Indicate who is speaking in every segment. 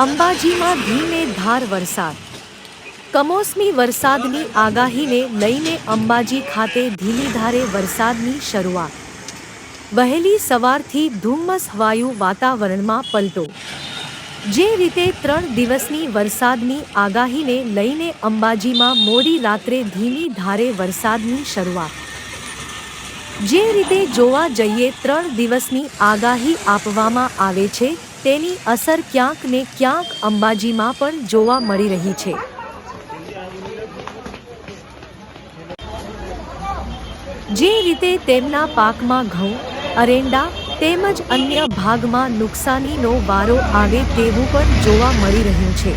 Speaker 1: અંબાજીમાં ધીમે ધાર વરસાદ. કમોસમી વરસાદની આગાહીને લઈને અંબાજી ખાતે ધીમીધારે વરસાદની શરૂઆત. વહેલી સવારથી ધુમ્મસવાયુ વાતાવરણમાં પલટો. જે રીતે 3 દિવસની વરસાદની આગાહીને લઈને અંબાજીમાં મોડી રાત્રે ધીમી ધારે વરસાદની શરૂઆત. જે રીતે જોવા જઈએ 3 દિવસની આગાહી આપવામાં આવે છે તેની અસર ક્યાંક ને ક્યાંક અંબાજીમાં પણ જોવા મળી રહી છે. જે રીતે તેમના પાકમાં ઘઉં, અરેંડા તેમજ અન્ય ભાગમાં નુકસાનીનો વારો આવે તેવું પણ જોવા મળી રહ્યું છે.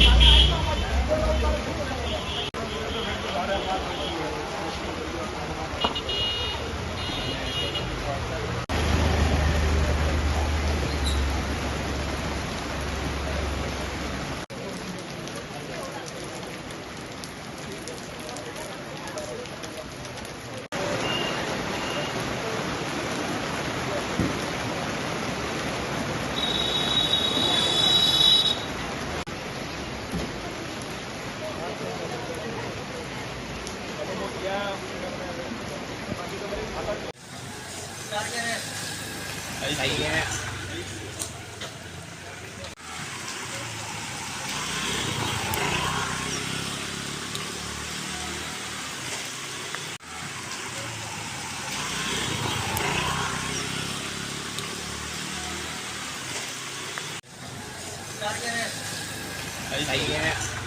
Speaker 2: Đấy.